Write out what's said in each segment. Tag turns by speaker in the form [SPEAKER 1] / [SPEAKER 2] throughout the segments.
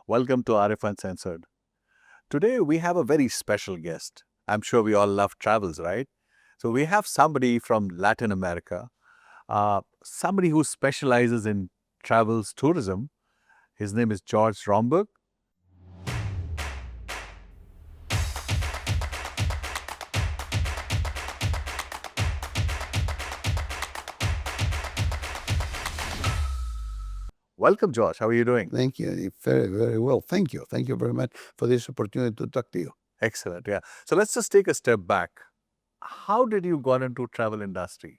[SPEAKER 1] Welcome to RF Uncensored. Today we have a very special guest. I'm sure we all love travels, right? So we have somebody from Latin America, somebody who specializes in travels tourism. His name is George Romberg. Welcome, George. How are you doing?
[SPEAKER 2] Thank you. Very, very well. Thank you. Thank you very much for this opportunity to talk to you.
[SPEAKER 1] Excellent. Yeah. So let's just take a step back. How did you got into travel industry?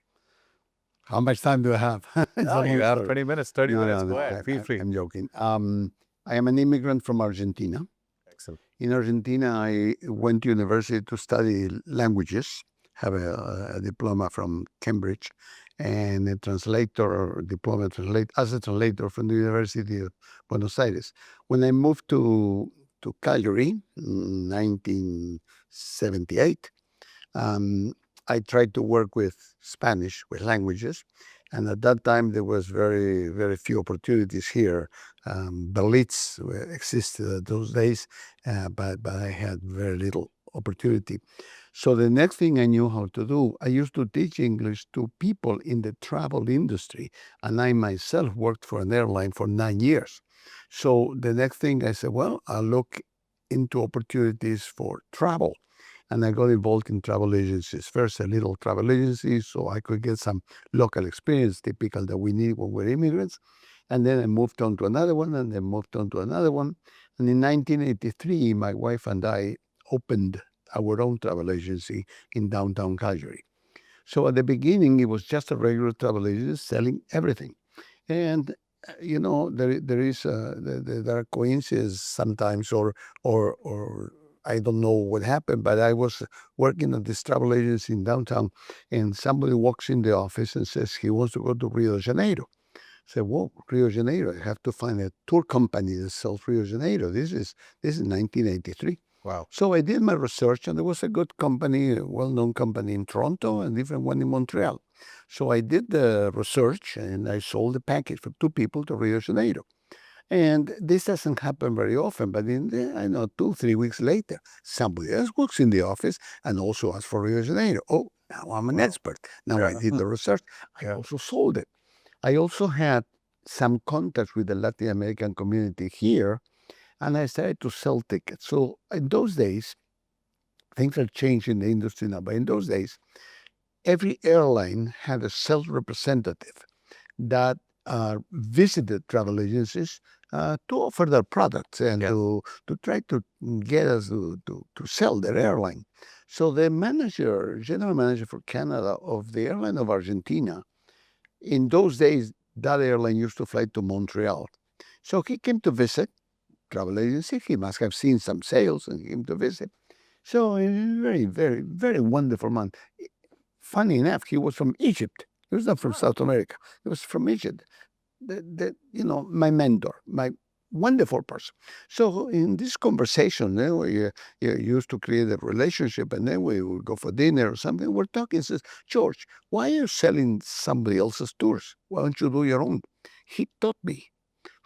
[SPEAKER 2] How much time do I have? It's a
[SPEAKER 1] Oh, you
[SPEAKER 2] long
[SPEAKER 1] have
[SPEAKER 2] story.
[SPEAKER 1] 20 minutes, 30
[SPEAKER 2] No,
[SPEAKER 1] minutes.
[SPEAKER 2] no,
[SPEAKER 1] Go
[SPEAKER 2] no.
[SPEAKER 1] ahead. Feel free.
[SPEAKER 2] I'm joking. I am an immigrant from Argentina.
[SPEAKER 1] Excellent.
[SPEAKER 2] In Argentina, I went to university to study languages, have a diploma from Cambridge, and a translator diploma as a translator from the University of Buenos Aires. When I moved to Calgary in 1978, I tried to work with Spanish, with languages, and at that time there was very, very few opportunities here. Berlitz existed at those days, but I had very little opportunity. So the next thing I knew how to do, I used to teach English to people in the travel industry, and I myself worked for an airline for 9 years. So the next thing I said, well, I'll look into opportunities for travel. And I got involved in travel agencies. First, a little travel agency, so I could get some local experience, typical that we need when we're immigrants. And then I moved on to another one, and then moved on to another one. And in 1983, my wife and I opened our own travel agency in downtown Calgary. So at the beginning, it was just a regular travel agency selling everything. And there are coincidences sometimes, or I don't know what happened, but I was working at this travel agency in downtown, and somebody walks in the office and says he wants to go to Rio de Janeiro. I said, "Whoa, Rio de Janeiro! I have to find a tour company that sells Rio de Janeiro." This is 1983.
[SPEAKER 1] Wow.
[SPEAKER 2] So I did my research, and there was a good company, a well-known company in Toronto, and a different one in Montreal. So I did the research, and I sold the package for two people to Rio de Janeiro. And this doesn't happen very often, but I know 2, 3 weeks later, somebody else walks in the office and also asks for Rio de Janeiro. Oh, now I'm an
[SPEAKER 1] Wow.
[SPEAKER 2] expert. Now I
[SPEAKER 1] Yeah.
[SPEAKER 2] did the research. I
[SPEAKER 1] Yeah.
[SPEAKER 2] also sold it. I also had some contacts with the Latin American community here, and I started to sell tickets. So in those days, things are changed in the industry now, but in those days, every airline had a sales representative that visited travel agencies to offer their products and
[SPEAKER 1] Yes.
[SPEAKER 2] to try to get us to sell their airline. So the general manager for Canada of the airline of Argentina, in those days, that airline used to fly to Montreal. So he came to visit travel agency. He must have seen some sales and came to visit. So a very, very, very wonderful man. Funny enough, he was from Egypt. He was not from South America. He was from Egypt. My mentor, my wonderful person. So in this conversation, we used to create a relationship, and then we would go for dinner or something. We're talking. He says, "George, why are you selling somebody else's tours? Why don't you do your own?" He taught me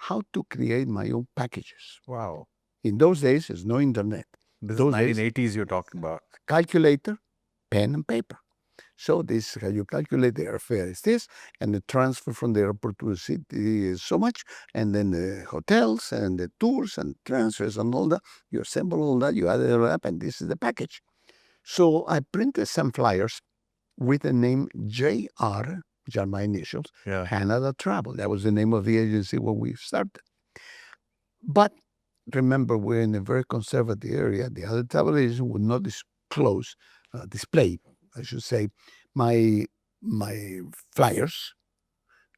[SPEAKER 2] how to create my own packages.
[SPEAKER 1] Wow.
[SPEAKER 2] In those days, there's no internet.
[SPEAKER 1] This is
[SPEAKER 2] Those days,
[SPEAKER 1] 1980s you're talking about.
[SPEAKER 2] calculator, pen and paper. So this how you calculate the airfare is this, and the transfer from the airport to the city is so much, and then the hotels and the tours and transfers and all that. You assemble all that, you add it all up, and this is the package. So I printed some flyers with the name JR, which are my initials,
[SPEAKER 1] Yeah.
[SPEAKER 2] Canada Travel. That was the name of the agency when we started. But remember, we're in a very conservative area. The other travel agents would not display, I should say, my my flyers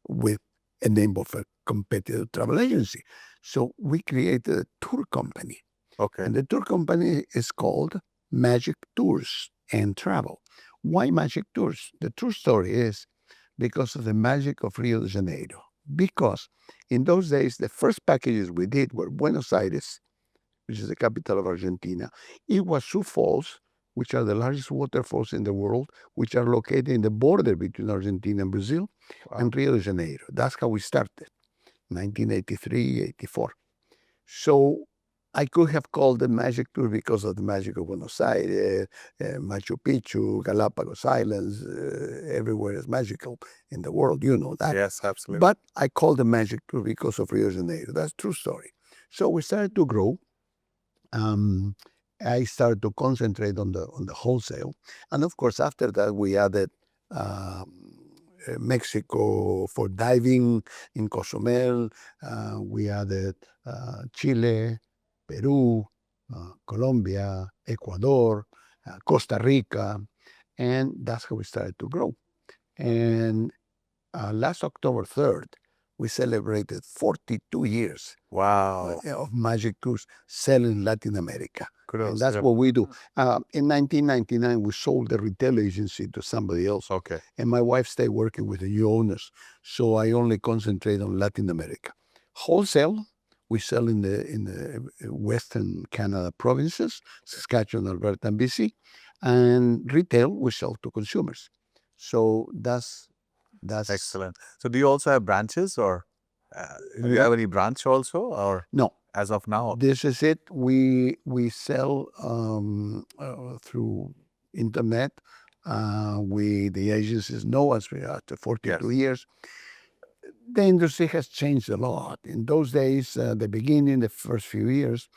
[SPEAKER 2] with a name of a competitive travel agency. So we created a tour company,
[SPEAKER 1] Okay.
[SPEAKER 2] and the tour company is called Magic Tours and Travel. Why Magic Tours? The true story is because of the magic of Rio de Janeiro. Because in those days, the first packages we did were Buenos Aires, which is the capital of Argentina, Iguazu Falls, which are the largest waterfalls in the world, which are located in the border between Argentina and Brazil,
[SPEAKER 1] Wow.
[SPEAKER 2] and Rio de Janeiro. That's how we started, 1983, 84. So I could have called the magic tour because of the magic of Buenos Aires, Machu Picchu, Galapagos Islands, everywhere is magical in the world, you know that.
[SPEAKER 1] Yes, absolutely.
[SPEAKER 2] But I called the magic tour because of Rio de Janeiro. That's true story. So we started to grow. Um, I started to concentrate on the wholesale, and of course after that we added Mexico for diving in Cozumel. We added Chile, Peru, Colombia, Ecuador, Costa Rica, and that's how we started to grow. And last October 3rd, we celebrated 42 years
[SPEAKER 1] Wow.
[SPEAKER 2] of Magic Tours selling Latin America. And
[SPEAKER 1] Kudos.
[SPEAKER 2] that's
[SPEAKER 1] Yep.
[SPEAKER 2] what we do. In 1999, we sold the retail agency to somebody else.
[SPEAKER 1] Okay.
[SPEAKER 2] And my wife stayed working with the new owners. So I only concentrate on Latin America. Wholesale, we sell in the Western Canada provinces, Saskatchewan, Alberta, and BC. And retail, we sell to consumers. So that's
[SPEAKER 1] Excellent. So do you also have branches, or do you have any branch also, or
[SPEAKER 2] no.
[SPEAKER 1] as of now?
[SPEAKER 2] This is it. We sell through internet. The agencies know us. We are after 42
[SPEAKER 1] Yes.
[SPEAKER 2] years. The industry has changed a lot. In those days, the beginning, the first few years,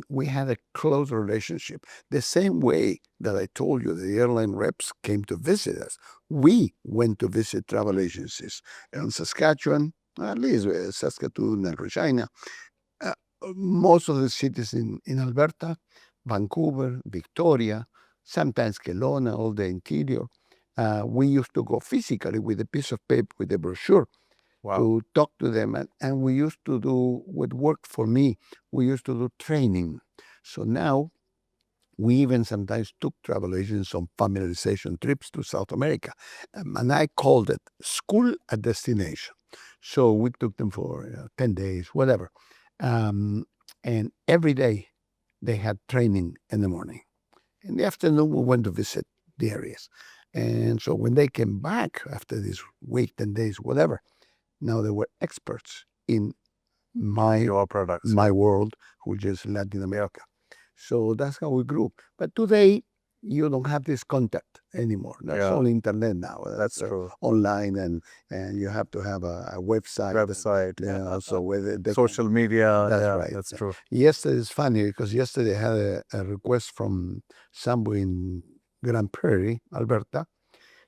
[SPEAKER 2] we had a close relationship. The same way that I told you, the airline reps came to visit us. We went to visit travel agencies in Saskatchewan, at least Saskatoon and Regina. Uh, Most of the cities in Alberta, Vancouver, Victoria, sometimes Kelowna, all the interior. We used to go physically with a piece of paper with a brochure
[SPEAKER 1] Wow.
[SPEAKER 2] to talk to them. And we used to do what worked for me. We used to do training. So now we even sometimes took travel agents on familiarization trips to South America. And I called it school at destination. So we took them for 10 days, whatever. Um, and every day they had training in the morning. In the afternoon, we went to visit the areas. And so when they came back after this week, 10 days, whatever, now they were experts in
[SPEAKER 1] Your products.
[SPEAKER 2] my world, which is Latin America. So that's how we grew. But today, you don't have this contact anymore. That's
[SPEAKER 1] Yeah.
[SPEAKER 2] all internet now.
[SPEAKER 1] That's true.
[SPEAKER 2] Online, and you have to have a website.
[SPEAKER 1] Website.
[SPEAKER 2] Yeah, so with the
[SPEAKER 1] Social media.
[SPEAKER 2] That's
[SPEAKER 1] yeah,
[SPEAKER 2] right.
[SPEAKER 1] That's true.
[SPEAKER 2] Yesterday is funny because yesterday I had a request from somebody in Grand Prairie, Alberta,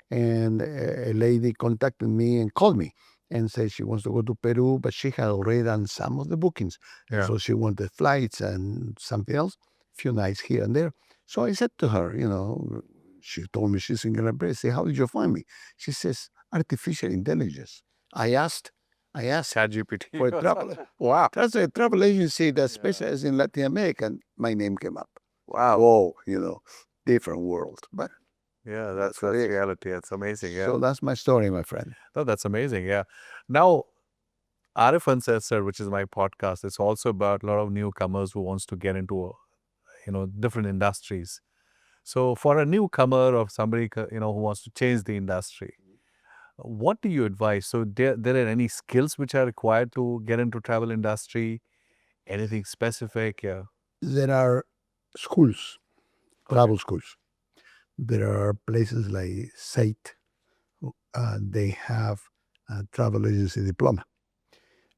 [SPEAKER 2] and a lady contacted me and called me and said she wants to go to Peru, but she had already done some of the bookings. And
[SPEAKER 1] Yeah.
[SPEAKER 2] so she wanted flights and something else, a few nights here and there. So I said to her, she told me she's in Grand Prairie. I said, how did you find me? She says, artificial intelligence. I asked
[SPEAKER 1] ChatGPT.
[SPEAKER 2] for a travel,
[SPEAKER 1] Wow.
[SPEAKER 2] that's a travel agency that specializes in Latin America, and my name came up.
[SPEAKER 1] Wow.
[SPEAKER 2] Whoa, different world. But
[SPEAKER 1] Yeah,
[SPEAKER 2] That's
[SPEAKER 1] that's
[SPEAKER 2] what it is.
[SPEAKER 1] reality. That's amazing. Yeah.
[SPEAKER 2] so that's my story, my friend.
[SPEAKER 1] No, that's amazing. Yeah. Now, RF Uncensored, which is my podcast, it's also about a lot of newcomers who wants to get into, different industries. So for a newcomer or somebody, who wants to change the industry, what do you advise? So there are any skills which are required to get into travel industry? Anything specific? Yeah.
[SPEAKER 2] There are schools, travel schools. There are places like SAIT. They have a travel agency diploma.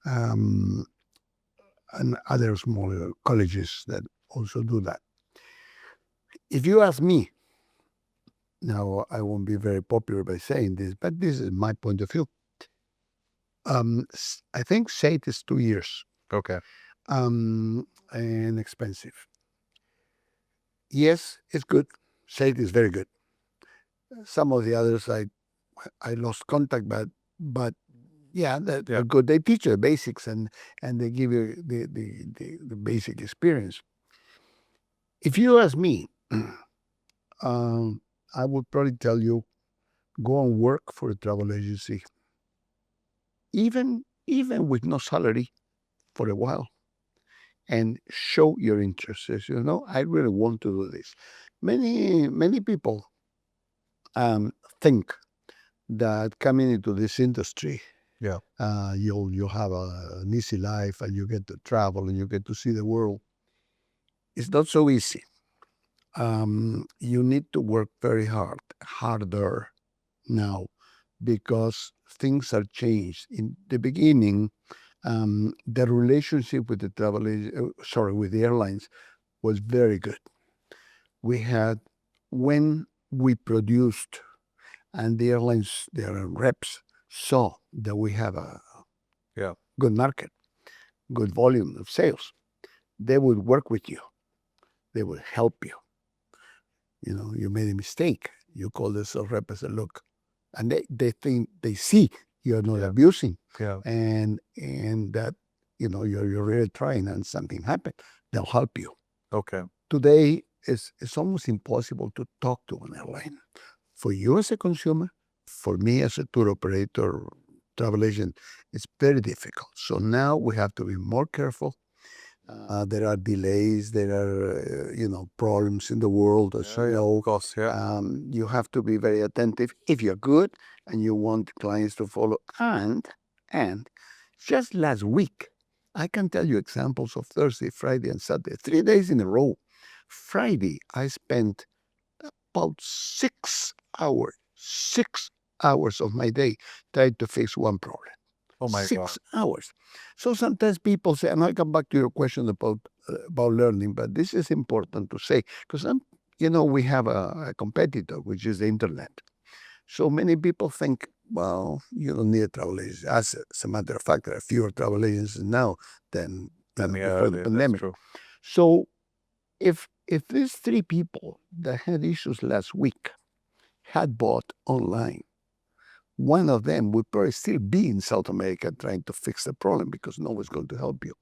[SPEAKER 2] Um, and other smaller colleges that also do that. If you ask me, now I won't be very popular by saying this, but this is my point of view. I think SAIT is 2 years
[SPEAKER 1] Okay.
[SPEAKER 2] and expensive. Yes, it's good. SAIT is very good. Some of the others I lost contact, but yeah, they're
[SPEAKER 1] Yeah.
[SPEAKER 2] good. They teach you the basics and they give you the basic experience. If you ask me, I would probably tell you go and work for a travel agency, even with no salary for a while, and show your interest. Says, I really want to do this. Many people think that coming into this industry
[SPEAKER 1] Yeah.
[SPEAKER 2] You'll have an easy life, and you get to travel, and you get to see the world. It's not so easy. You need to work very hard, harder now, because things are changed. In the beginning, the relationship with the with the airlines was very good. We had, when we produced, and the airlines, their reps saw that we have a
[SPEAKER 1] Yeah.
[SPEAKER 2] good market, good volume of sales, they would work with you. They would help you. You made a mistake. You call the sales rep and say, look, and they think, they see you're not
[SPEAKER 1] Yeah.
[SPEAKER 2] abusing,
[SPEAKER 1] Yeah.
[SPEAKER 2] and that you're really trying, and something happened. They'll help you.
[SPEAKER 1] Okay.
[SPEAKER 2] Today, it's almost impossible to talk to an airline. For you as a consumer, for me as a tour operator, travel agent, it's very difficult. So now we have to be more careful. There are delays, there are problems in the world, as you
[SPEAKER 1] Yeah.
[SPEAKER 2] know.
[SPEAKER 1] Of course. Yeah.
[SPEAKER 2] You have to be very attentive if you're good and you want clients to follow. And just last week, I can tell you examples of Thursday, Friday, and Saturday, 3 days in a row. Friday, I spent about 6 hours, 6 hours of my day trying to fix one problem.
[SPEAKER 1] Oh my God.
[SPEAKER 2] 6 hours. So sometimes people say, and I come back to your question about learning, but this is important to say, because we have a competitor, which is the internet. So many people think, well, you don't need a travel agent. As a matter of fact, there are fewer travel agents now than before the
[SPEAKER 1] That's
[SPEAKER 2] pandemic.
[SPEAKER 1] true.
[SPEAKER 2] So if these three people that had issues last week had bought online, one of them would probably still be in South America trying to fix the problem, because no one's going to help you.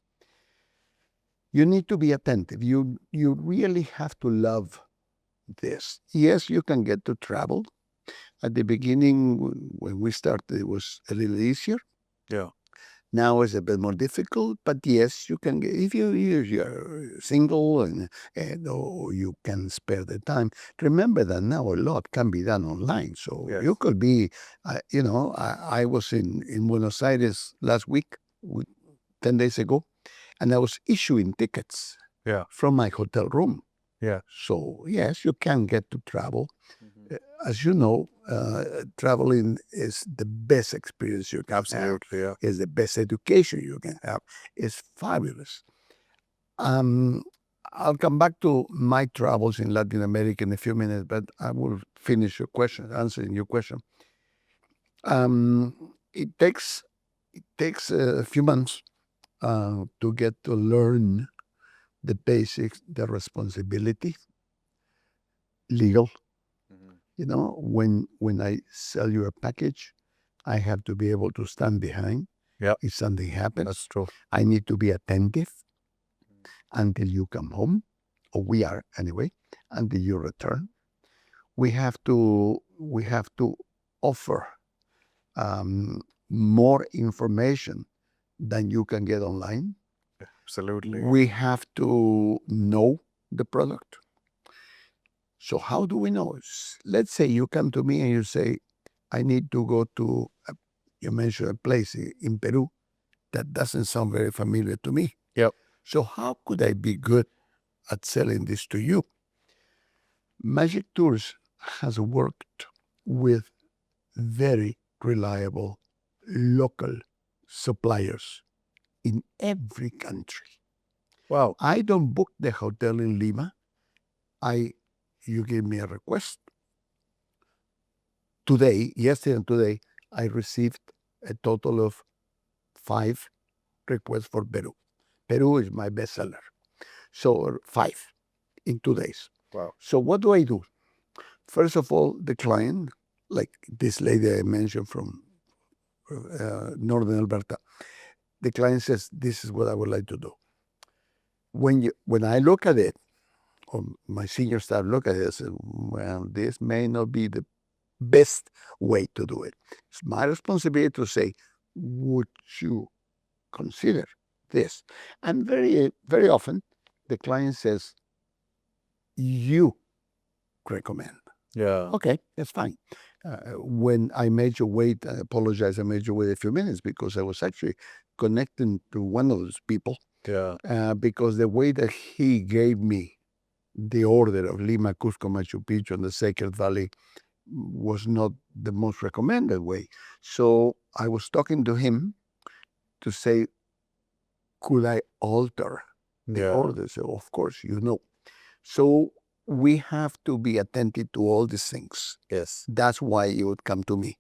[SPEAKER 2] You need to be attentive. You really have to love this. Yes, you can get to travel. At the beginning, when we started, it was a little easier.
[SPEAKER 1] Yeah.
[SPEAKER 2] Now it's a bit more difficult, but yes, you can get, if you're single, or you can spare the time. Remember that now a lot can be done online. So
[SPEAKER 1] Yes.
[SPEAKER 2] you could be, I was in Buenos Aires last week, 10 days ago, and I was issuing tickets
[SPEAKER 1] Yeah.
[SPEAKER 2] from my hotel room.
[SPEAKER 1] Yeah.
[SPEAKER 2] So yes, you can get to travel.
[SPEAKER 1] Mhm.
[SPEAKER 2] As you know, traveling is the best experience you can have.
[SPEAKER 1] Absolutely. Yeah.
[SPEAKER 2] Is the best education you can have. It's fabulous. I'll come back to my travels in Latin America in a few minutes, but I will finish answering your question. It takes a few months to get to learn the basics, the responsibility, legal.
[SPEAKER 1] Mhm.
[SPEAKER 2] When I sell you a package, I have to be able to stand behind.
[SPEAKER 1] Yeah.
[SPEAKER 2] If something happens,
[SPEAKER 1] That's true.
[SPEAKER 2] I need to be attentive until you come home, or we are anyway, until you return. We have to offer more information than you can get online.
[SPEAKER 1] Absolutely.
[SPEAKER 2] We have to know the product. So how do we know? Let's say you come to me and you say, I need to go to, you mentioned a place in Peru. That doesn't sound very familiar to me.
[SPEAKER 1] Yep.
[SPEAKER 2] So how could I be good at selling this to you? Magic Tours has worked with very reliable local suppliers in every country.
[SPEAKER 1] Wow.
[SPEAKER 2] I don't book the hotel in Lima. You give me a request. Yesterday and today, I received a total of 5 requests for Peru. Peru is my bestseller. So 5 in 2 days.
[SPEAKER 1] Wow.
[SPEAKER 2] So what do I do? First of all, the client, like this lady I mentioned from Northern Alberta, the client says, this is what I would like to do. When I look at it, or my senior staff look at it, I say, well, this may not be the best way to do it. It's my responsibility to say, would you consider this? And very, very often, the client says, you recommend.
[SPEAKER 1] Yeah.
[SPEAKER 2] Okay, that's fine. When I made you wait, I apologize, I made you wait a few minutes because I was actually connecting to one of those people
[SPEAKER 1] Yeah.
[SPEAKER 2] because the way that he gave me the order of Lima, Cusco, Machu Picchu, and the Sacred Valley was not the most recommended way. So I was talking to him to say, could I alter the
[SPEAKER 1] Yeah.
[SPEAKER 2] order? So, of course, you know. So we have to be attentive to all these things.
[SPEAKER 1] Yes.
[SPEAKER 2] That's why you would come to me.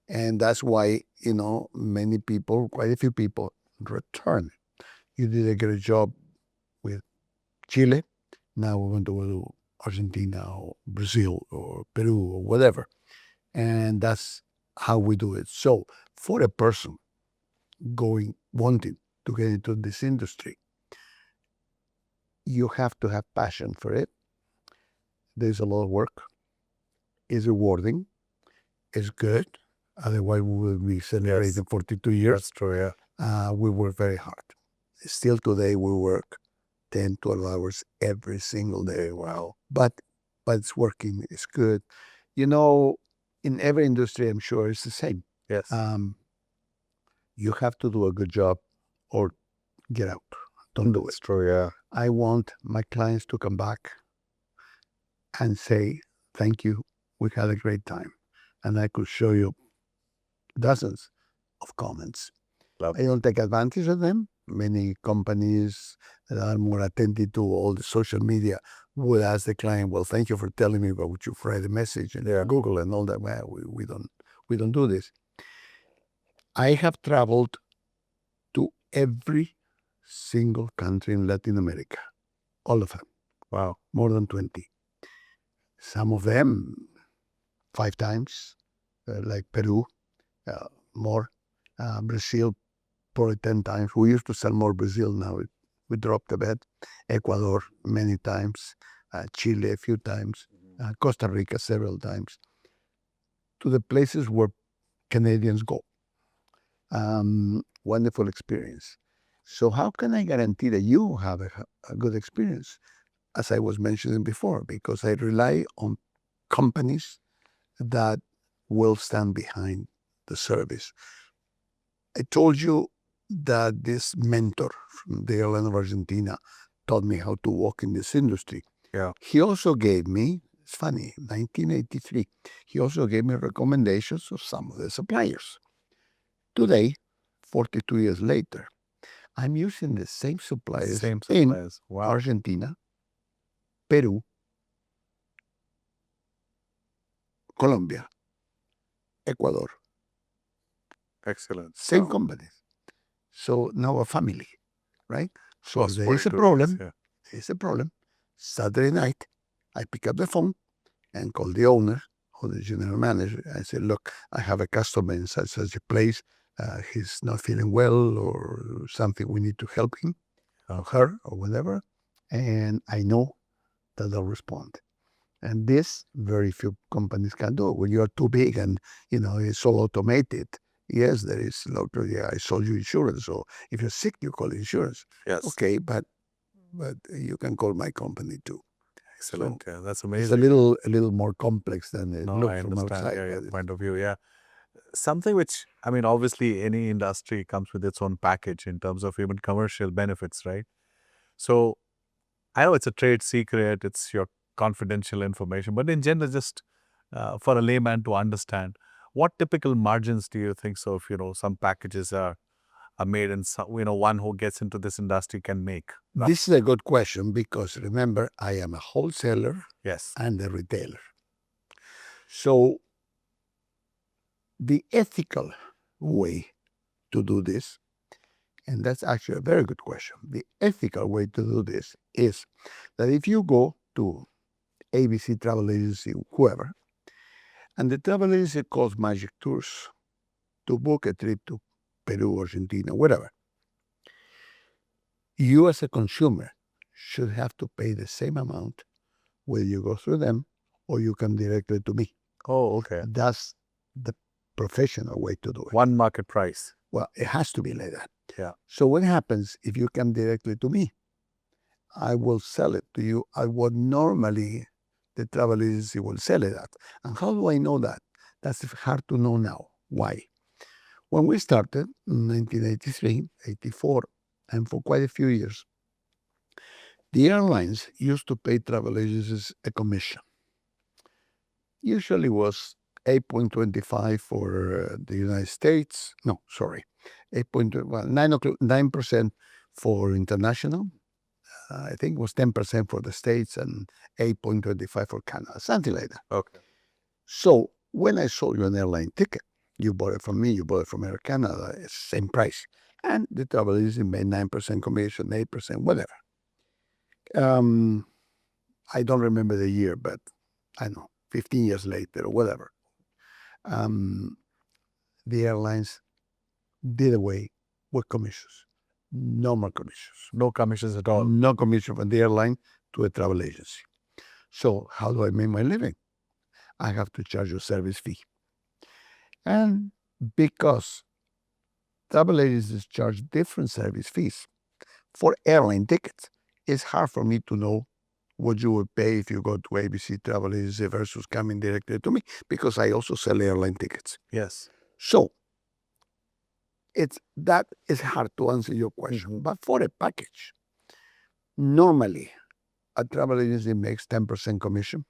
[SPEAKER 2] And that's why, many people, quite a few people, return. You did a great job with Chile. Now we want to go to Argentina or Brazil or Peru or whatever. And that's how we do it. So for a person wanting to get into this industry, you have to have passion for it. There's a lot of work. It's rewarding. It's good. Otherwise, we will be celebrating 42 years.
[SPEAKER 1] That's true, yeah.
[SPEAKER 2] We work very hard. Still today, we work 10, 12 hours every single day.
[SPEAKER 1] Wow.
[SPEAKER 2] But it's working. It's good. In every industry, I'm sure it's the same.
[SPEAKER 1] Yes.
[SPEAKER 2] You have to do a good job or get out. Don't do
[SPEAKER 1] That's
[SPEAKER 2] it.
[SPEAKER 1] true, yeah.
[SPEAKER 2] I want my clients to come back and say, thank you. We had a great time. And I could show you dozens of comments.
[SPEAKER 1] Love.
[SPEAKER 2] I don't take advantage of them. Many companies that are more attentive to all the social media would ask the client, well, thank you for telling me about your Friday message and
[SPEAKER 1] Yeah.
[SPEAKER 2] Google and all that. Well, we don't do this. I have traveled to every single country in Latin America, all of them.
[SPEAKER 1] Wow.
[SPEAKER 2] More than 20. Some of them 5 times, like Peru, more. Brazil, probably 10 times. We used to sell more Brazil. Now we dropped a bit. Ecuador, many times. Chile, a few times. Costa Rica, several times. To the places where Canadians go. Wonderful experience. So how can I guarantee that you have a good experience? As I was mentioning before, because I rely on companies that will stand behind the service. I told you that this mentor from the airline of Argentina taught me how to walk in this industry.
[SPEAKER 1] Yeah.
[SPEAKER 2] He also gave me, it's funny, 1983, he also gave me recommendations of some of the suppliers. Today, 42 years later, I'm using the same suppliers in
[SPEAKER 1] Wow.
[SPEAKER 2] Argentina, Peru, Colombia, Ecuador.
[SPEAKER 1] Excellent.
[SPEAKER 2] Same
[SPEAKER 1] Wow.
[SPEAKER 2] companies. So now a family, right? So
[SPEAKER 1] Plus
[SPEAKER 2] if there is a
[SPEAKER 1] 42
[SPEAKER 2] problem,
[SPEAKER 1] years,
[SPEAKER 2] there's a problem. Saturday night, I pick up the phone and call the owner or the general manager. I say, look, I have a customer in such a place. He's not feeling well or something. We need to help him or her or whatever. And I know that they'll respond. And this very few companies can do. When you are too big and it's all automated, yes, there is local. Yeah, I sold you insurance. So if you're sick, you call insurance.
[SPEAKER 1] Yes.
[SPEAKER 2] Okay, but you can call my company too.
[SPEAKER 1] Excellent. Yeah, that's
[SPEAKER 2] It's
[SPEAKER 1] amazing.
[SPEAKER 2] a little more complex than it
[SPEAKER 1] No,
[SPEAKER 2] looks
[SPEAKER 1] I
[SPEAKER 2] from
[SPEAKER 1] understand.
[SPEAKER 2] outside.
[SPEAKER 1] Yeah,
[SPEAKER 2] but
[SPEAKER 1] your
[SPEAKER 2] it's-
[SPEAKER 1] point of view. Yeah. Something which, I mean, obviously any industry comes with its own package in terms of even commercial benefits, right? So I know it's a trade secret, it's your confidential information, but in general, just for a layman to understand, what typical margins do you think so if, some packages are made and some, one who gets into this industry can make?
[SPEAKER 2] This is a good question because remember, I am a wholesaler
[SPEAKER 1] Yes.
[SPEAKER 2] and a retailer. So the ethical way to do this, and that's actually a very good question. The ethical way to do this is that if you go to ABC travel agency, whoever, and the travel agency calls Magic Tours to book a trip to Peru, Argentina, whatever, you as a consumer should have to pay the same amount whether you go through them or you come directly to me.
[SPEAKER 1] Oh, okay.
[SPEAKER 2] That's the professional way to do it.
[SPEAKER 1] One market price.
[SPEAKER 2] Well, it has to be like that.
[SPEAKER 1] Yeah.
[SPEAKER 2] So what happens if you come directly to me? I will sell it to you at what normally the travel agency will sell it at. And how do I know that? That's hard to know now. Why? When we started in 1983, 84, and for quite a few years, the airlines used to pay travel agencies a commission. Usually was 8.25 for the United States. No, sorry, 9% for international. I think it was 10% for the States and 8.25 for Canada, something like that.
[SPEAKER 1] Okay.
[SPEAKER 2] So when I sold you an airline ticket, you bought it from me, you bought it from Air Canada, it's same price. And the travel agency made 9% commission, 8%, whatever. I don't remember the year, but I know, 15 years later or whatever. The airlines did away with commissions. No more commissions.
[SPEAKER 1] No commissions at all.
[SPEAKER 2] No commission from the airline to a travel agency. So how do I make my living? I have to charge a service fee. And because travel agencies charge different service fees for airline tickets, it's hard for me to know what you would pay if you go to ABC Travel Agency versus coming directly to me, because I also sell airline tickets.
[SPEAKER 1] Yes.
[SPEAKER 2] So that is hard to answer your question. But for a package, normally a travel agency makes 10% commission.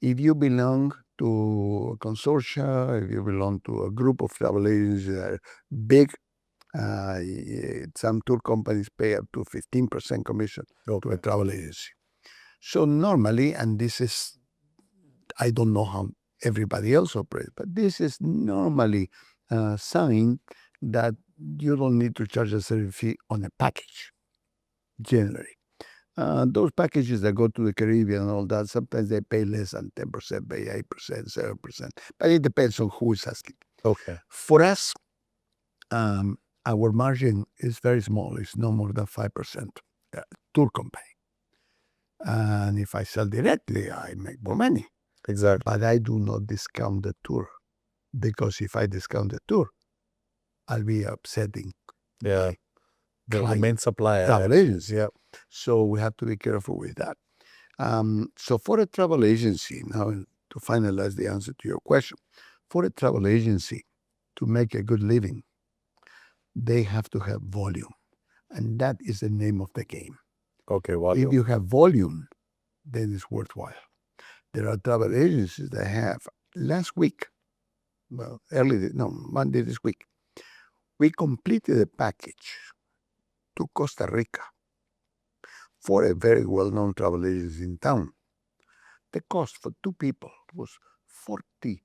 [SPEAKER 2] If you belong to a consortia, if you belong to a group of travel agencies that are big, some tour companies pay up to 15% commission to a travel agency. So normally, and this is, I don't know how everybody else operates, but this is normally a sign that you don't need to charge a service fee on a package, generally. Those packages that go to the Caribbean and all that, sometimes they pay less than 10%, pay 8%, 7%, but it depends on who is asking.
[SPEAKER 1] Okay.
[SPEAKER 2] For us, our margin is very small. It's no more than 5%. Tour company. And if I sell directly, I make more money.
[SPEAKER 1] Exactly.
[SPEAKER 2] But I do not discount the tour, because if I discount the tour, I'll be upsetting
[SPEAKER 1] Yeah. The
[SPEAKER 2] client,
[SPEAKER 1] main supplier.
[SPEAKER 2] travel agency. Yeah. So we have to be careful with that. So for a travel agency, now to finalize the answer to your question, for a travel agency to make a good living, they have to have volume. And that is the name of the game.
[SPEAKER 1] Okay.
[SPEAKER 2] If
[SPEAKER 1] Volume.
[SPEAKER 2] you have volume, then it's worthwhile. There are travel agencies that have, last week, well, Monday this week, we completed a package to Costa Rica for a very well-known travel agency in town. The cost for two people was $42,000.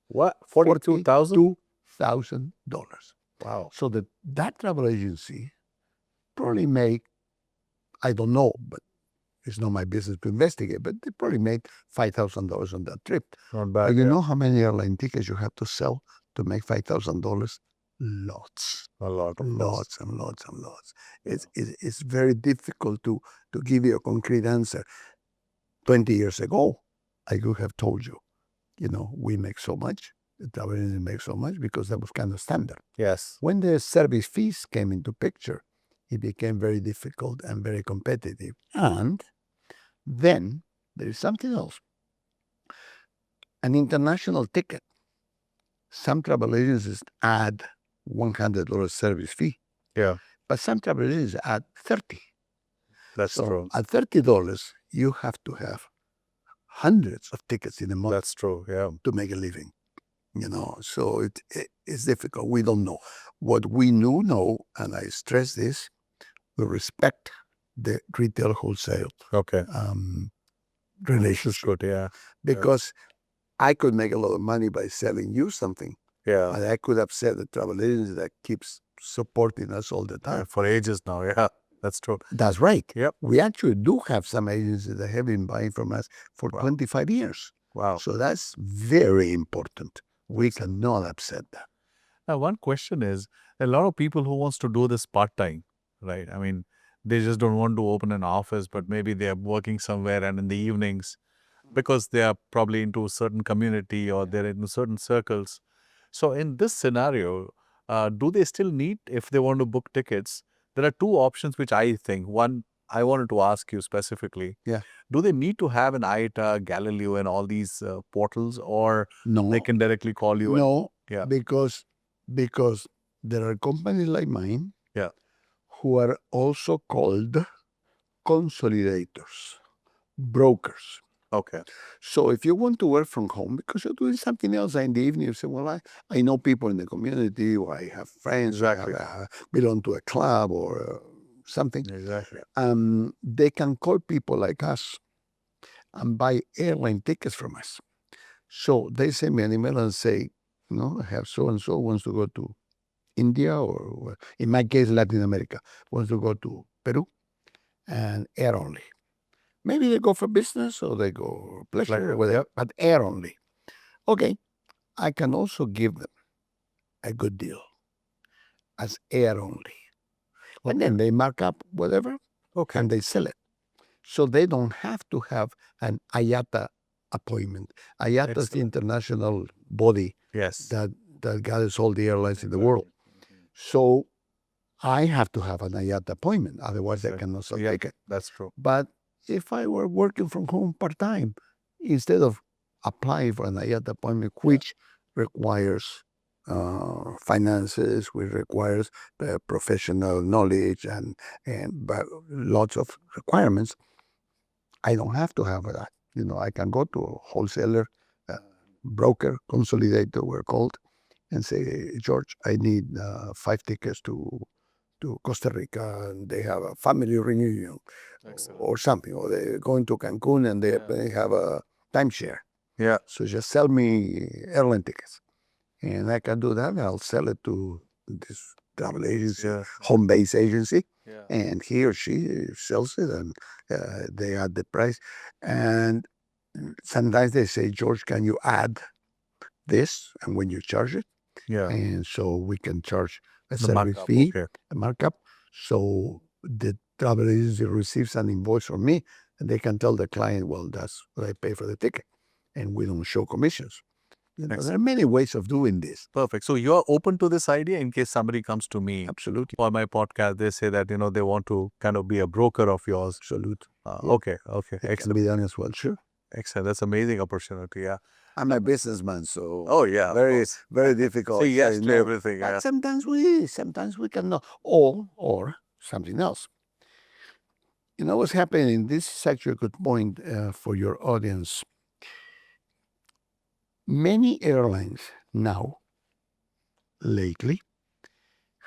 [SPEAKER 1] What? 42,000?
[SPEAKER 2] $42,000.
[SPEAKER 1] Wow.
[SPEAKER 2] So that travel agency probably made, I don't know, but it's not my business to investigate, but they probably made $5,000 on that trip.
[SPEAKER 1] Not
[SPEAKER 2] But
[SPEAKER 1] bad.
[SPEAKER 2] you
[SPEAKER 1] Yeah.
[SPEAKER 2] know how many airline tickets you have to sell to make $5,000? Lots.
[SPEAKER 1] A lot. Of course.
[SPEAKER 2] Lots and lots and lots. It's very difficult to give you a concrete answer. 20 years ago, I could have told you, we make so much, the travel agency makes so much, because that was kind of standard.
[SPEAKER 1] Yes.
[SPEAKER 2] When the service fees came into picture, it became very difficult and very competitive. And then there is something else. An international ticket, some travel agencies add $100 service fee,
[SPEAKER 1] Yeah.
[SPEAKER 2] but some travel agencies add $30.
[SPEAKER 1] That's
[SPEAKER 2] So
[SPEAKER 1] true.
[SPEAKER 2] at $30, you have to have hundreds of tickets in a month
[SPEAKER 1] That's true. Yeah.
[SPEAKER 2] to make a living. So it's difficult. We don't know. What we do know, and I stress this, we respect the retail wholesale
[SPEAKER 1] Okay.
[SPEAKER 2] relationship,
[SPEAKER 1] Good. Yeah.
[SPEAKER 2] because I could make a lot of money by selling you something,
[SPEAKER 1] Yeah.
[SPEAKER 2] but I could upset the travel agency that keeps supporting us all the time.
[SPEAKER 1] For ages now. Yeah. That's true.
[SPEAKER 2] That's right.
[SPEAKER 1] Yep.
[SPEAKER 2] We actually do have some agencies that have been buying from us for
[SPEAKER 1] Wow.
[SPEAKER 2] 25 years.
[SPEAKER 1] Wow.
[SPEAKER 2] So that's very important. We cannot upset that.
[SPEAKER 1] Now, one question is, a lot of people who wants to do this part-time, right? I mean, they just don't want to open an office, but maybe they are working somewhere and in the evenings, because they are probably into a certain community or they're in certain circles. So in this scenario, do they still need, if they want to book tickets, there are two options which I think. One, I wanted to ask you specifically.
[SPEAKER 2] Yeah.
[SPEAKER 1] Do they need to have an ITA, Galileo, and all these portals, or they
[SPEAKER 2] No,
[SPEAKER 1] can directly call you? And,
[SPEAKER 2] no,
[SPEAKER 1] yeah,
[SPEAKER 2] because there are companies like mine
[SPEAKER 1] yeah.
[SPEAKER 2] who are also called consolidators, brokers.
[SPEAKER 1] Okay.
[SPEAKER 2] So if you want to work from home because you're doing something else in the evening, you say, well, I know people in the community, or I have friends,
[SPEAKER 1] Exactly.
[SPEAKER 2] I belong to a club or something.
[SPEAKER 1] Exactly.
[SPEAKER 2] They can call people like us and buy airline tickets from us. So they send me an email and say, I have so and so wants to go to India, or in my case, Latin America, wants to go to Peru, and air only. Maybe they go for business or they go pleasure,
[SPEAKER 1] Pleasure,
[SPEAKER 2] or whatever,
[SPEAKER 1] yep.
[SPEAKER 2] but air only. Okay, I can also give them a good deal as air only. And then they mark up whatever
[SPEAKER 1] Okay.
[SPEAKER 2] and they sell it. So they don't have to have an IATA appointment. IATA is the
[SPEAKER 1] Excellent.
[SPEAKER 2] international body
[SPEAKER 1] Yes.
[SPEAKER 2] that gathers all the airlines in the world. So I have to have an IATA appointment. Otherwise, I
[SPEAKER 1] Exactly.
[SPEAKER 2] cannot sell
[SPEAKER 1] Yeah,
[SPEAKER 2] ticket.
[SPEAKER 1] that's true.
[SPEAKER 2] But if I were working from home part-time, instead of applying for an IATA appointment, which requires finances, which requires professional knowledge and lots of requirements, I don't have to have that. I can go to a wholesaler, uh, broker, consolidator, we're called, and say, George, I need 5 tickets to Costa Rica, and they have a family reunion or something, or they're going to Cancun and they have a timeshare.
[SPEAKER 1] Yeah.
[SPEAKER 2] So just sell me airline tickets, and I can do that. I'll sell it to this travel agency,
[SPEAKER 1] Yeah.
[SPEAKER 2] home base agency,
[SPEAKER 1] Yeah.
[SPEAKER 2] and he or she sells it, and they add the price. And sometimes they say, George, can you add this? And when you charge it,
[SPEAKER 1] Yeah.
[SPEAKER 2] and so we can charge a
[SPEAKER 1] The
[SPEAKER 2] service
[SPEAKER 1] markup.
[SPEAKER 2] fee,
[SPEAKER 1] Okay.
[SPEAKER 2] a markup. So the travel agency receives an invoice from me, and they can tell the client, well, that's what I pay for the ticket, and we don't show commissions. There are many ways of doing this.
[SPEAKER 1] Perfect. So you're open to this idea in case somebody comes to me
[SPEAKER 2] Absolutely.
[SPEAKER 1] for my podcast. They say that they want to kind of be a broker of yours.
[SPEAKER 2] Absolutely. Yeah.
[SPEAKER 1] Okay.
[SPEAKER 2] It can
[SPEAKER 1] Excellent.
[SPEAKER 2] be done as well, sure.
[SPEAKER 1] Excellent. That's amazing opportunity. Yeah.
[SPEAKER 2] I'm a businessman, so
[SPEAKER 1] Oh yeah. of
[SPEAKER 2] very,
[SPEAKER 1] course.
[SPEAKER 2] very difficult.
[SPEAKER 1] Say yes
[SPEAKER 2] saying
[SPEAKER 1] to
[SPEAKER 2] no.
[SPEAKER 1] everything.
[SPEAKER 2] But
[SPEAKER 1] Yeah.
[SPEAKER 2] sometimes we cannot, or something else. What's happening? This is actually a good point for your audience. Many airlines now, lately,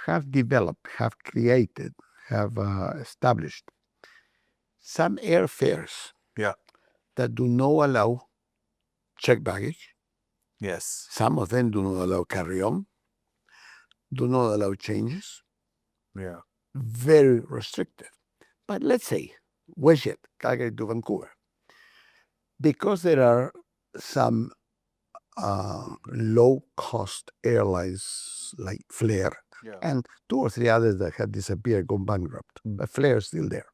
[SPEAKER 2] have developed, have created, have established some airfares
[SPEAKER 1] Yeah.
[SPEAKER 2] that do not allow checked baggage.
[SPEAKER 1] Yes.
[SPEAKER 2] Some of them do not allow carry-on, do not allow changes.
[SPEAKER 1] Yeah.
[SPEAKER 2] Very restrictive. But let's say WestJet, Calgary to Vancouver, because there are some low-cost airlines like Flair
[SPEAKER 1] Yeah.
[SPEAKER 2] and 2 or 3 others that have disappeared, gone bankrupt, but Flair is still there.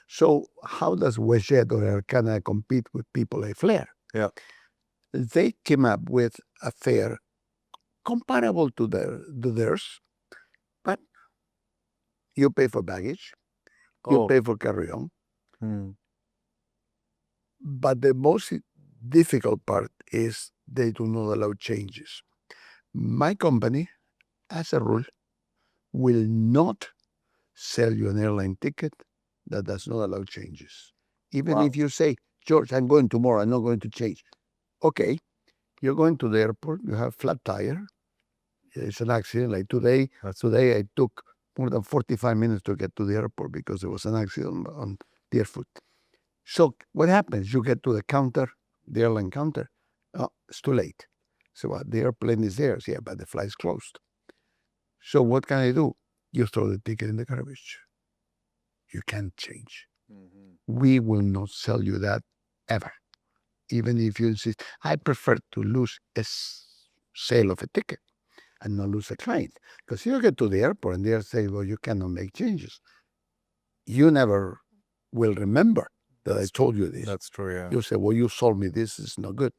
[SPEAKER 2] So how does WestJet or Air Canada compete with people like Flair?
[SPEAKER 1] Yeah.
[SPEAKER 2] They came up with a fare comparable to theirs, but you pay for baggage, you
[SPEAKER 1] Oh.
[SPEAKER 2] pay for carry-on.
[SPEAKER 1] Hmm.
[SPEAKER 2] But the most difficult part is they do not allow changes. My company, as a rule, will not sell you an airline ticket that does not allow changes. Even
[SPEAKER 1] Wow.
[SPEAKER 2] if you say, George, I'm going tomorrow, I'm not going to change. Okay, you're going to the airport, you have flat tire, it's an accident. Like today I took more than 45 minutes to get to the airport because there was an accident on Deerfoot. So what happens? You get to the counter, the airline counter. Oh, it's too late. So what? The airplane is there. Yeah, but the flight's closed. So what can I do? You throw the ticket in the garbage. You can't change.
[SPEAKER 1] Mm-hmm.
[SPEAKER 2] We will not sell you that ever. Even if you insist. I prefer to lose a sale of a ticket and not lose a client. Because you get to the airport and they'll say, well, you cannot make changes. You never will remember that I told you this.
[SPEAKER 1] That's true. Yeah.
[SPEAKER 2] You say, well, you sold me this, it's not good.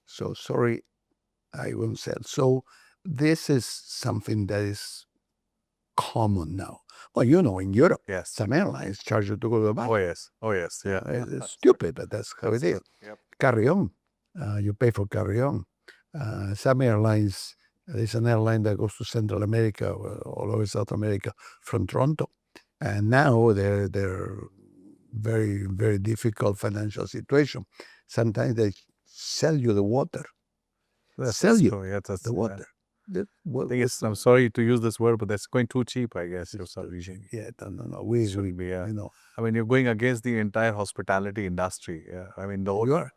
[SPEAKER 2] So sorry, I won't sell. So this is something that is common now. Well, in Europe,
[SPEAKER 1] Yes.
[SPEAKER 2] some airlines charge you to go to the
[SPEAKER 1] Oh
[SPEAKER 2] bathroom.
[SPEAKER 1] yes. Oh yes. Yeah.
[SPEAKER 2] It's stupid, but that's how
[SPEAKER 1] That's
[SPEAKER 2] it is.
[SPEAKER 1] true. Yep.
[SPEAKER 2] Carry on. You pay for carry on. Some airlines, there's an airline that goes to Central America or all over South America from Toronto. And now they're very, very difficult financial situation. Sometimes they sell you the water. Sell
[SPEAKER 1] That's
[SPEAKER 2] you
[SPEAKER 1] true. Yeah. That's
[SPEAKER 2] the water.
[SPEAKER 1] thing is, I'm sorry to use this word, but that's going too cheap, I guess, for some reason.
[SPEAKER 2] Yeah, no. We
[SPEAKER 1] Shouldn't be. Yeah.
[SPEAKER 2] I
[SPEAKER 1] I mean, you're going against the entire hospitality industry. Yeah. I mean, the whole,
[SPEAKER 2] you are.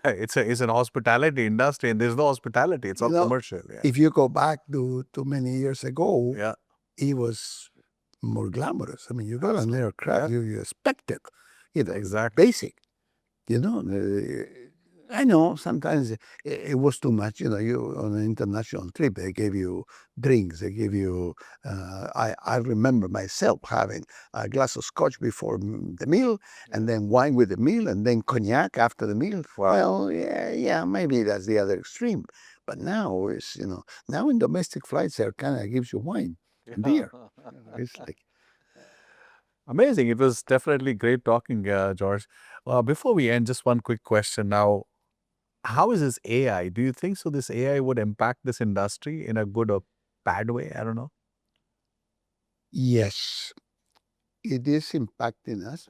[SPEAKER 1] it's an hospitality industry, and there's no hospitality. It's all commercial. Yeah.
[SPEAKER 2] If you go back to many years ago,
[SPEAKER 1] Yeah.
[SPEAKER 2] it was more glamorous. I mean, you got an aircraft,
[SPEAKER 1] Yeah.
[SPEAKER 2] you expect it,
[SPEAKER 1] Exactly.
[SPEAKER 2] basic. I know sometimes it was too much. You on an international trip, they gave you drinks. They gave you. I remember myself having a glass of scotch before the meal, and then wine with the meal, and then cognac after the meal.
[SPEAKER 1] Wow.
[SPEAKER 2] Well, yeah, maybe that's the other extreme. But now now in domestic flights, Air Canada gives you wine and beer. It's like
[SPEAKER 1] Amazing. It was definitely great talking, George. Before we end, just one quick question now. How is this AI? Do you think so this AI would impact this industry in a good or bad way? I don't know.
[SPEAKER 2] yes, it is impacting us.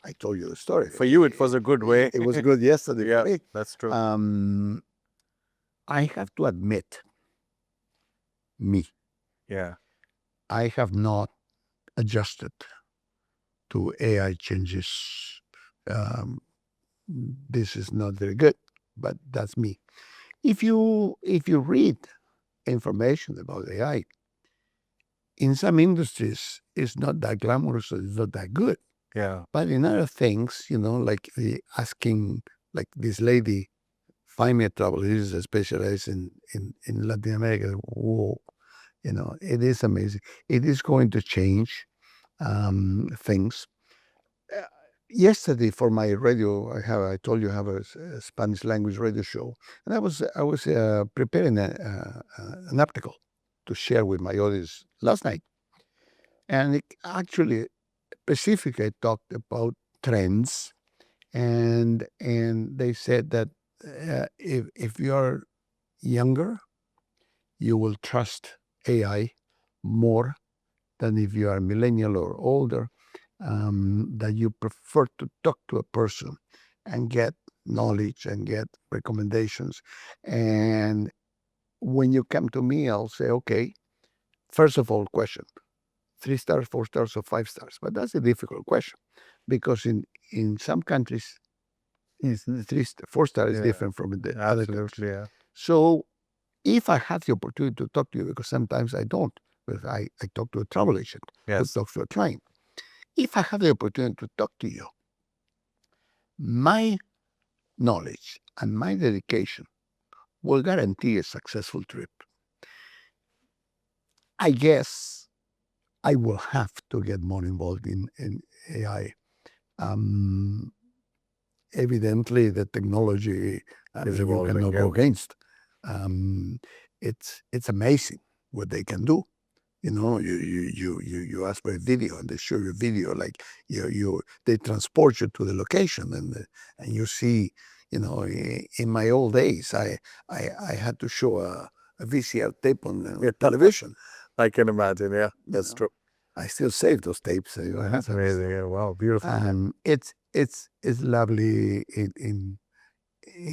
[SPEAKER 2] I told you the story.
[SPEAKER 1] For you, it was a good way.
[SPEAKER 2] It was good yesterday
[SPEAKER 1] Yeah,
[SPEAKER 2] for me.
[SPEAKER 1] that's true.
[SPEAKER 2] I have to admit,
[SPEAKER 1] Yeah.
[SPEAKER 2] I have not adjusted to AI changes. This is not very good, but that's me. If you read information about AI, in some industries, it's not that glamorous, it's not that good.
[SPEAKER 1] Yeah.
[SPEAKER 2] But in other things, like asking, like this lady, find me a travel agent specialized in Latin America. Whoa, it is amazing. It is going to change things. Uh, Yesterday, for my radio, I told you I have a Spanish language radio show, and I was preparing an article to share with my audience last night, and it actually specifically talked about trends, and they said that if you are younger, you will trust AI more than if you are millennial or older, that you prefer to talk to a person and get knowledge and get recommendations. And when you come to me, I'll say, okay, first of all, question 3 stars, 4 stars, or 5 stars. But that's a difficult question because in some countries, 4 star is different from the other countries.
[SPEAKER 1] Absolutely. Yeah.
[SPEAKER 2] So if I have the opportunity to talk to you, because sometimes I don't, because I talk to a travel agent who
[SPEAKER 1] Yes.
[SPEAKER 2] talks to a client. If I have the opportunity to talk to you, my knowledge and my dedication will guarantee a successful trip. I guess I will have to get more involved in AI. Evidently, the technology
[SPEAKER 1] Is
[SPEAKER 2] you
[SPEAKER 1] evolving,
[SPEAKER 2] cannot
[SPEAKER 1] yeah.
[SPEAKER 2] go against. It's amazing what they can do. You ask for a video and they show you a video, like they transport you to the location, and you see, in my old days, I had to show a VCR tape on television.
[SPEAKER 1] I can imagine. Yeah, that's true.
[SPEAKER 2] I still save those tapes.
[SPEAKER 1] That's amazing. Yeah. Wow. Beautiful.
[SPEAKER 2] It's lovely in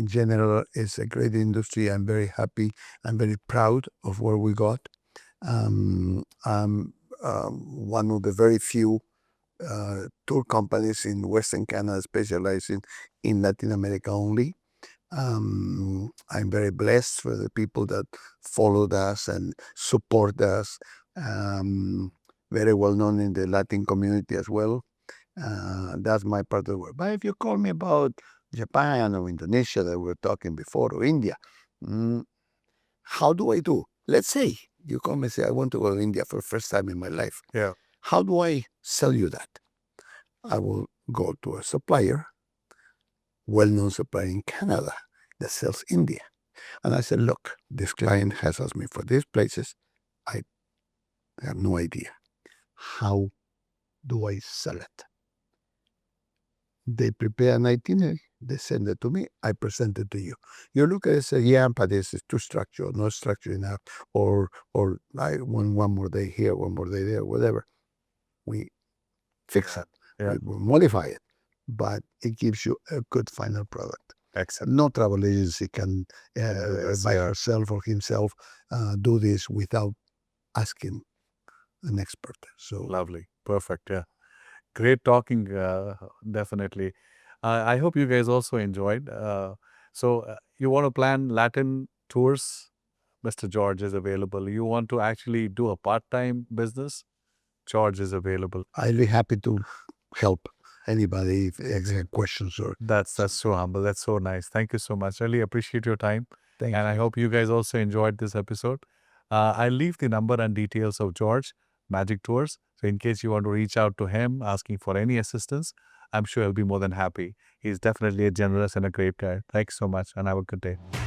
[SPEAKER 2] general. It's a great industry. I'm very happy. I'm very proud of where we got. I'm one of the very few tour companies in Western Canada specializing in Latin America only. I'm very blessed for the people that followed us and support us. Very well known in the Latin community as well. That's my part of the work. But if you call me about Japan or Indonesia that we were talking before, or India, how do I do? Let's say you call me and say, I want to go to India for the first time in my life.
[SPEAKER 1] Yeah.
[SPEAKER 2] How do I sell you that? I will go to a supplier, well-known supplier in Canada that sells India. And I said, look, this client has asked me for these places. I I have no idea. How do I sell it? They prepare an itinerary, they send it to me, I present it to you. You look at it and say, yeah, but this is too structured, not structured enough, or I want one more day here, one more day there, whatever. We fix
[SPEAKER 1] Yeah.
[SPEAKER 2] it,
[SPEAKER 1] Yeah.
[SPEAKER 2] we modify it, but it gives you a good final product.
[SPEAKER 1] Excellent.
[SPEAKER 2] No travel agency can,
[SPEAKER 1] Do this,
[SPEAKER 2] by
[SPEAKER 1] yeah.
[SPEAKER 2] herself or himself, do this without asking an expert. So
[SPEAKER 1] Lovely. Perfect. Yeah. Great talking, definitely. I hope you guys also enjoyed. You want to plan Latin tours? Mr. George is available. You want to actually do a part-time business? George is available.
[SPEAKER 2] I'd be happy to help anybody if they have questions or
[SPEAKER 1] That's so humble. That's so nice. Thank you so much. Really appreciate your time.
[SPEAKER 2] thank
[SPEAKER 1] And I
[SPEAKER 2] you.
[SPEAKER 1] hope you guys also enjoyed this episode. I'll leave the number and details of George, Magic Tours. So in case you want to reach out to him asking for any assistance, I'm sure he'll be more than happy. He's definitely a generous and a great guy. Thanks so much and have a good day.